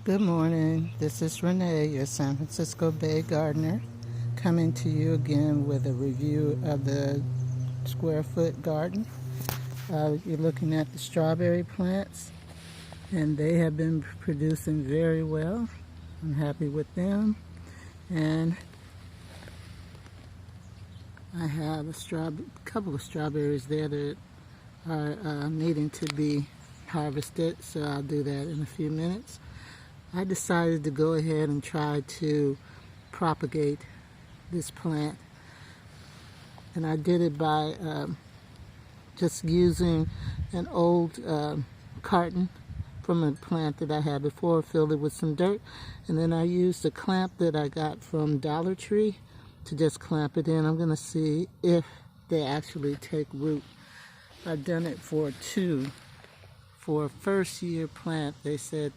Good morning. This is Renee, your San Francisco Bay gardener, coming to you again with a review of the square foot garden. You're looking at the strawberry plants, and they have been producing very well. I'm happy with them. And I have a couple of strawberries there that are needing to be harvested, so I'll do that in a few minutes. I decided to go ahead and try to propagate this plant, and I did it by just using an old carton from a plant that I had before, filled it with some dirt, and then I used a clamp that I got from Dollar Tree to just clamp it in. I'm going to see if they actually take root. I've done it for two. For a first year plant, they said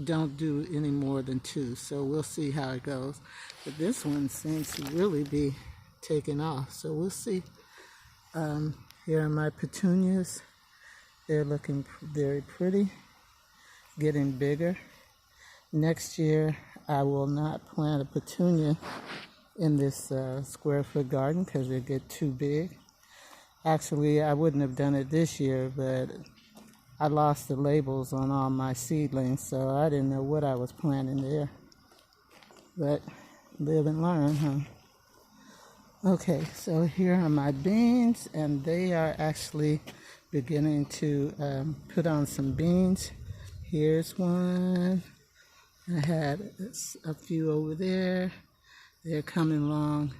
don't do any more than two, so we'll see how it goes. But this one seems to really be taking off, so we'll see. Here are my petunias. They're looking very pretty, getting bigger. Next year I will not plant a petunia in this square foot garden because they get too big. Actually, I wouldn't have done it this year, but I lost the labels on all my seedlings, so I didn't know what I was planting there. But live and learn, huh? Okay, so here are my beans, and they are actually beginning to put on some beans. Here's one. I had a few over there. They're coming along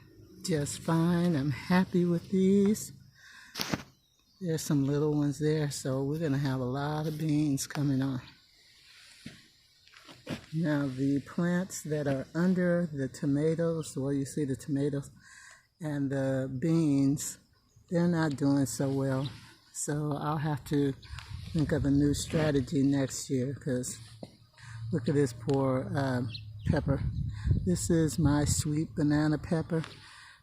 just fine. I'm happy with these. There's some little ones there, so we're going to have a lot of beans coming on. Now, the plants that are under the tomatoes, well, you see the tomatoes and the beans, they're not doing so well. So I'll have to think of a new strategy next year, because look at this poor pepper. This is my sweet banana pepper,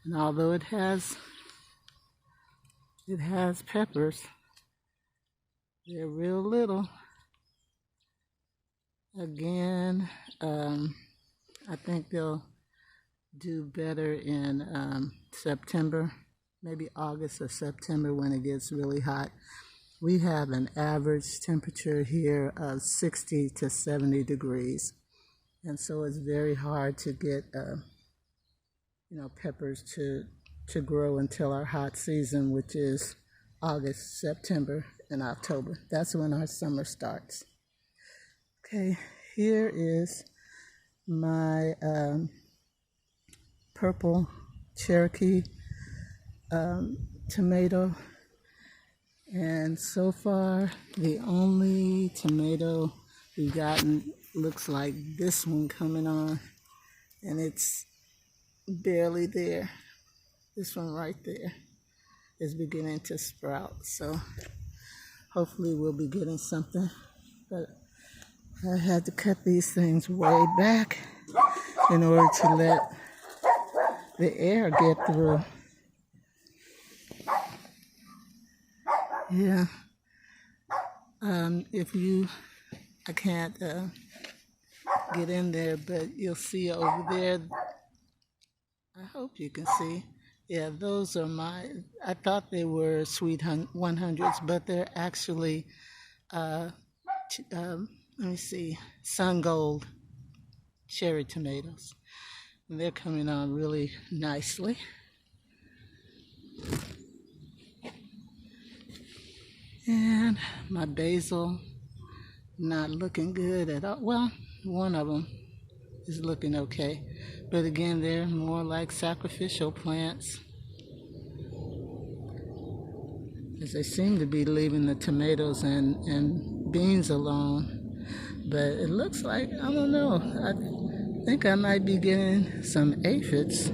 and although it has peppers, they're real little. Again, I think they'll do better in September, maybe August or September when it gets really hot. We have an average temperature here of 60 to 70 degrees, and so it's very hard to get peppers to grow until our hot season, which is August, September, and October. That's when our summer starts. Okay, here is my purple Cherokee tomato, and so far the only tomato we've gotten looks like this one coming on, and it's barely there. This one right there is beginning to sprout, so hopefully we'll be getting something. But I had to cut these things way back in order to let the air get through. Yeah. I can't get in there, but you'll see over there. I hope you can see. Yeah, those are I thought they were sweet 100s, but they're actually, let me see, sun gold cherry tomatoes. And they're coming on really nicely. And my basil, not looking good at all. Well, one of them is looking okay, but again, they're more like sacrificial plants, as they seem to be leaving the tomatoes and beans alone. But it looks like, I don't know, I think I might be getting some aphids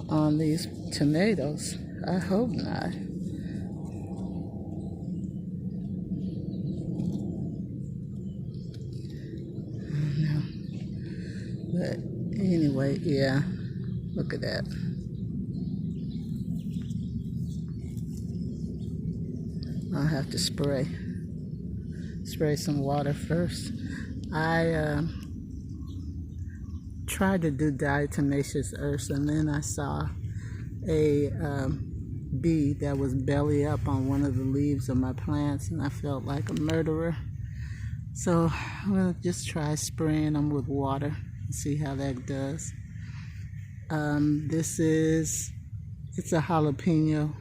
on these tomatoes. I hope not. But anyway, yeah, look at that. I'll have to spray. spray some water first. I tried to do diatomaceous earth, and then I saw a bee that was belly up on one of the leaves of my plants, and I felt like a murderer. So I'm going to just try spraying them with water and see how that does. It's a jalapeno.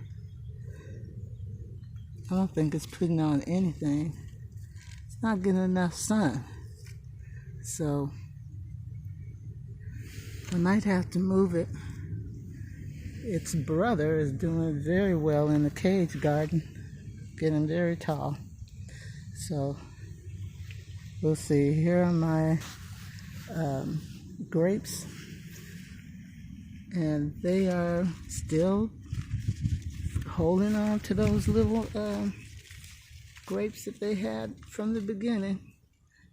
I don't think it's putting on anything. It's not getting enough sun. So I might have to move it. Its brother is doing very well in the cage garden, getting very tall. So we'll see. Here are my grapes, and they are still holding on to those little grapes that they had from the beginning.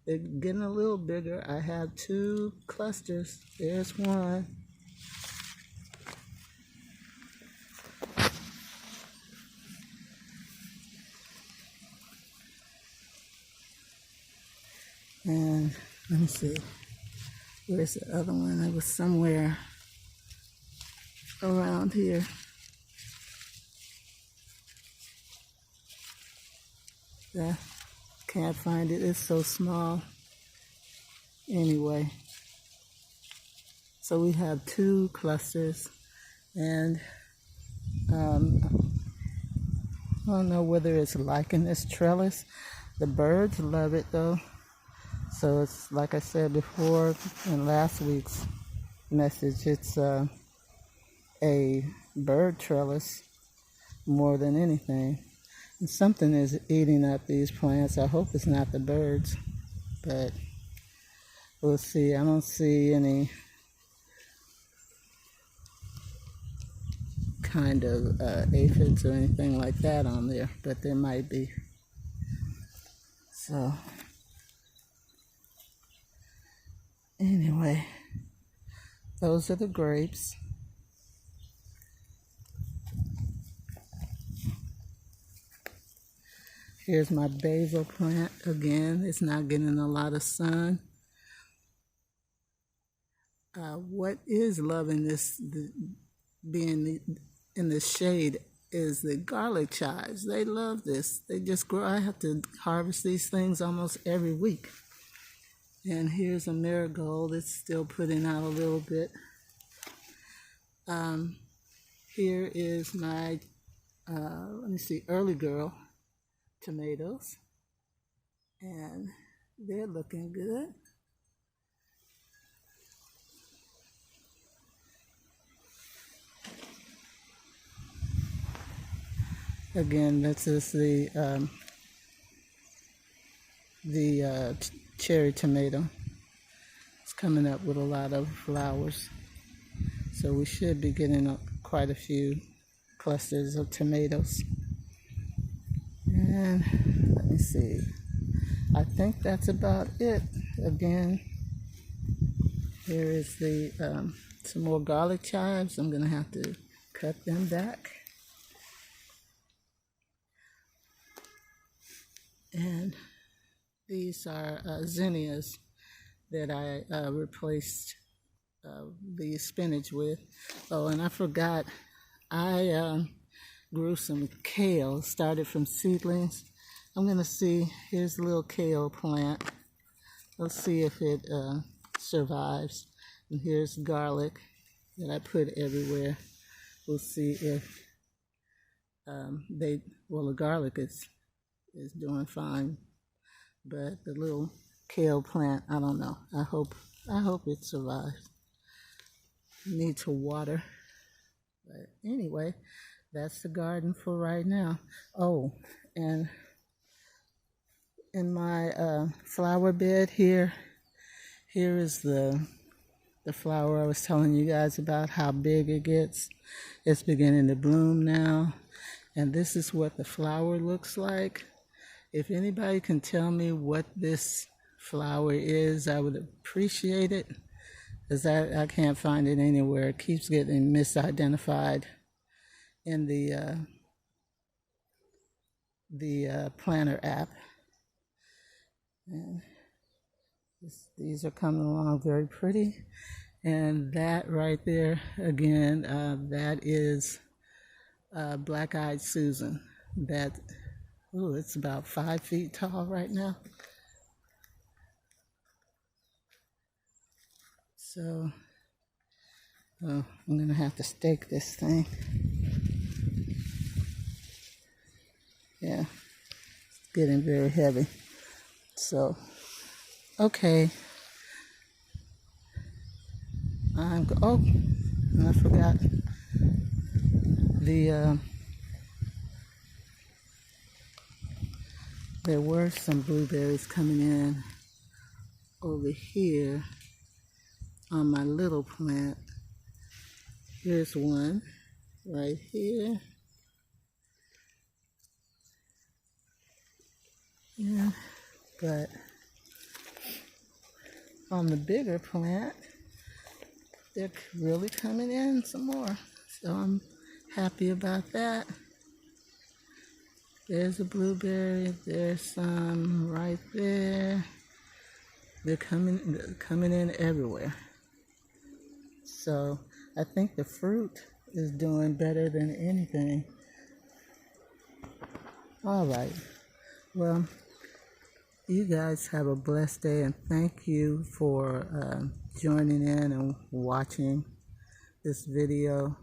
They're getting a little bigger. I have 2 clusters. There's one. And let me see. Where's the other one? It was somewhere around here. I can't find it. It's so small. Anyway, so we have 2 clusters, and I don't know whether it's liking this trellis. The birds love it though. So it's like I said before in last week's message, it's a bird trellis more than anything. And something is eating up these plants. I hope it's not the birds, but we'll see. I don't see any kind of aphids or anything like that on there, but there might be. So anyway, those are the grapes. Here's my basil plant again. It's not getting a lot of sun. What is loving this, being in the shade, is the garlic chives. They love this. They just grow. I have to harvest these things almost every week. And here's a marigold. It's still putting out a little bit. Here is my, let me see, early girl tomatoes. And they're looking good. Again, this is the cherry tomato. It's coming up with a lot of flowers, so we should be getting quite a few clusters of tomatoes. And let me see, I think that's about it. Again, here is the some more garlic chives. I'm gonna have to cut them back. And these are zinnias that I replaced the spinach with. Oh, and I forgot, I grew some kale, started from seedlings. I'm gonna see, here's a little kale plant. Let's see if it survives. And here's garlic that I put everywhere. We'll see if the garlic is doing fine, but the little kale plant, I don't know. I hope it survives. Need to water. But anyway, that's the garden for right now. Oh, and in my flower bed here is the flower I was telling you guys about, how big it gets. It's beginning to bloom now, and this is what the flower looks like. If anybody can tell me what this flower is, I would appreciate it, because I can't find it anywhere. It keeps getting misidentified in the planner app. And these are coming along very pretty. And that right there, again, that is Blackeyed Susan. That, ooh, it's about 5 feet tall right now. So, I'm gonna have to stake this thing. Yeah, it's getting very heavy. So, okay. Oh, and I forgot there were some blueberries coming in over here on my little plant. Here's one right here. Yeah, but on the bigger plant, they're really coming in some more. So I'm happy about that. There's a blueberry. There's some right there. They're coming in everywhere. So I think the fruit is doing better than anything. All right. Well, you guys have a blessed day, and thank you for joining in and watching this video.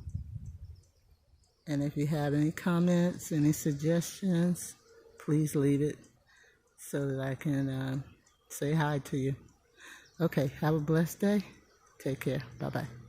And if you have any comments, any suggestions, please leave it so that I can say hi to you. Okay, have a blessed day. Take care. Bye-bye.